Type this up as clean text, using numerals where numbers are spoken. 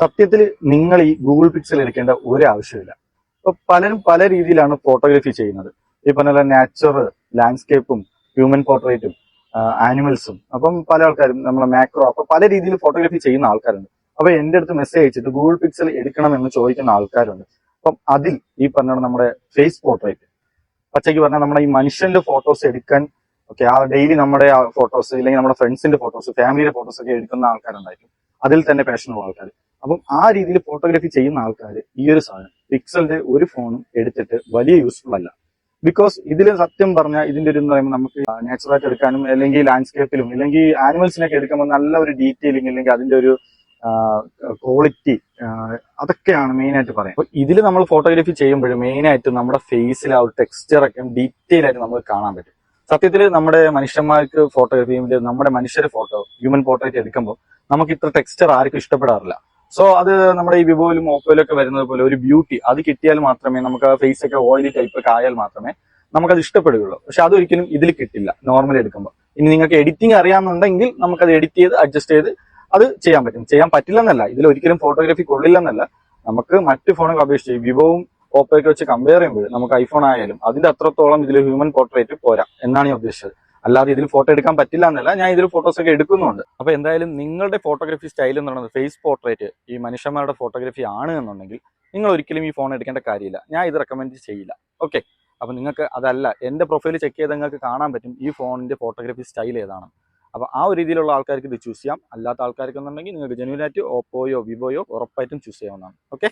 സത്യത്തിൽ നിങ്ങൾ ഈ ഗൂഗിൾ പിക്സൽ എടുക്കേണ്ട ഒരു ആവശ്യമില്ല. ഇപ്പൊ പലരും പല രീതിയിലാണ് ഫോട്ടോഗ്രാഫി ചെയ്യുന്നത്. ഈ പറഞ്ഞ നാച്ചുറൽ ലാൻഡ്സ്കേപ്പും ഹ്യൂമൻ പോർട്രേറ്റും ആനിമൽസും. അപ്പം പല ആൾക്കാരും നമ്മളെ മാക്രോ, അപ്പൊ പല രീതിയിൽ ഫോട്ടോഗ്രാഫി ചെയ്യുന്ന ആൾക്കാരുണ്ട്. അപ്പൊ എന്റെ അടുത്ത് മെസ്സേജ് അയച്ചിട്ട് ഗൂഗിൾ പിക്സൽ എടുക്കണം എന്ന് ചോദിക്കുന്ന ആൾക്കാരുണ്ട്. അപ്പം അതിൽ ഈ പറഞ്ഞ നമ്മുടെ ഫേസ് പോർട്രേറ്റ്, പച്ചയ്ക്ക് പറഞ്ഞാൽ നമ്മുടെ ഈ മനുഷ്യന്റെ ഫോട്ടോസ് എടുക്കാൻ ഓക്കെ, ആ ഡെയിലി നമ്മുടെ ഫോട്ടോസ് ഇല്ലെങ്കിൽ നമ്മുടെ ഫ്രണ്ട്സിന്റെ ഫോട്ടോസ്, ഫാമിലിയുടെ ഫോട്ടോസ് ഒക്കെ എടുക്കുന്ന ആൾക്കാരുണ്ടായിരിക്കും. അതിൽ തന്നെ പാഷനുള്ള ആൾക്കാർ. അപ്പം ആ രീതിയിൽ ഫോട്ടോഗ്രാഫി ചെയ്യുന്ന ആൾക്കാർ ഈ ഒരു സാധനം പിക്സലിന്റെ ഒരു ഫോണും എടുത്തിട്ട് വലിയ യൂസ്ഫുൾ അല്ല. ബിക്കോസ് ഇതിൽ സത്യം പറഞ്ഞാൽ ഇതിന്റെ ഒരു പറയുമ്പോൾ നമുക്ക് നാച്ചുറലായിട്ട് എടുക്കാനും അല്ലെങ്കിൽ ലാൻഡ്സ്കേപ്പിലും അല്ലെങ്കിൽ ആനിമൽസിനൊക്കെ എടുക്കുമ്പോൾ നല്ല ഒരു ഡീറ്റെയിലിംഗ് അല്ലെങ്കിൽ അതിന്റെ ഒരു ക്വാളിറ്റി അതൊക്കെയാണ് മെയിൻ ആയിട്ട് പറയാം. അപ്പൊ ഇതിൽ നമ്മൾ ഫോട്ടോഗ്രാഫി ചെയ്യുമ്പോൾ മെയിൻ ആയിട്ട് നമ്മുടെ ഫേസിൽ ആ ഒരു ടെക്സ്ചർ ഒക്കെ ഡീറ്റെയിൽ ആയിട്ട് നമുക്ക് കാണാൻ പറ്റും. സത്യത്തിൽ നമ്മുടെ മനുഷ്യന്മാർക്ക് ഫോട്ടോഗ്രാഫി ചെയ്യുമ്പോൾ നമ്മുടെ മനുഷ്യരെ ഫോട്ടോ ഹ്യൂമൻ പോർട്രേറ്റ് എടുക്കുമ്പോൾ നമുക്ക് ഇത്ര ടെക്സ്ചർ ആർക്കും ഇഷ്ടപ്പെടാറില്ല. സോ അത് നമ്മുടെ ഈ വിവോയിലും ഓപ്പോയിലും ഒക്കെ വരുന്നത് പോലെ ഒരു ബ്യൂട്ടി അത് കിട്ടിയാൽ മാത്രമേ നമുക്ക് ഫേസ് ഒക്കെ ഓയിലി ടൈപ്പ് ഒക്കെ ആയാൽ മാത്രമേ നമുക്കത് ഇഷ്ടപ്പെടുകയുള്ളൂ. പക്ഷെ അതൊരിക്കലും ഇതിൽ കിട്ടില്ല നോർമലി എടുക്കുമ്പോൾ. ഇനി നിങ്ങൾക്ക് എഡിറ്റിംഗ് അറിയാമെന്നുണ്ടെങ്കിൽ നമുക്കത് എഡിറ്റ് ചെയ്ത് അഡ്ജസ്റ്റ് ചെയ്ത് അത് ചെയ്യാൻ പറ്റും. ചെയ്യാൻ പറ്റില്ലെന്നല്ല, ഇതിൽ ഒരിക്കലും ഫോട്ടോഗ്രാഫി കൊള്ളില്ലെന്നല്ല. നമുക്ക് മറ്റ് ഫോണുകൾ അപേക്ഷിച്ച് വിവോവും ഓപ്പോയൊക്കെ വെച്ച് കമ്പയർ ചെയ്യുമ്പോൾ നമുക്ക് ഐഫോൺ ആയാലും അതിന്റെ അത്രത്തോളം ഇതിൽ ഹ്യൂമൻ പോർട്രേറ്റ് പോരാ എന്നാണ് ഞാൻ ഉദ്ദേശിച്ചത്. അല്ലാതെ ഇതിൽ ഫോട്ടോ എടുക്കാൻ പറ്റില്ല എന്നല്ല, ഞാൻ ഇതിൽ ഫോട്ടോസ് ഒക്കെ എടുക്കുന്നുണ്ട്. അപ്പൊ എന്തായാലും നിങ്ങളുടെ ഫോട്ടോഗ്രാഫി സ്റ്റൈൽ എന്ന് പറയുന്നത് ഫേസ് പോർട്രേറ്റ് ഈ മനുഷ്യന്മാരുടെ ഫോട്ടോഗ്രാഫി ആണ് എന്നുണ്ടെങ്കിൽ നിങ്ങൾ ഒരിക്കലും ഈ ഫോൺ എടുക്കേണ്ട കാര്യമില്ല. ഞാൻ ഇത് റെക്കമെൻഡ് ചെയ്യില്ല. ഓക്കെ, അപ്പൊ നിങ്ങൾക്ക് അതല്ല, എന്റെ പ്രൊഫൈൽ ചെക്ക് ചെയ്ത് നിങ്ങൾക്ക് കാണാൻ പറ്റും ഈ ഫോണിന്റെ ഫോട്ടോഗ്രാഫി സ്റ്റൈൽ ഏതാണ്. അപ്പൊ ആ ഒരു രീതിയിലുള്ള ആൾക്കാർക്ക് ഇത് ചൂസ് ചെയ്യാം. അല്ലാത്ത ആൾക്കാർക്ക് എന്നുണ്ടെങ്കിൽ നിങ്ങൾക്ക് ജെന്യുവനായിട്ട് ഓപ്പോയോ വിവോയോ ഉറപ്പായിട്ടും ചൂസ് ചെയ്യാവുന്നതാണ്. ഓക്കെ.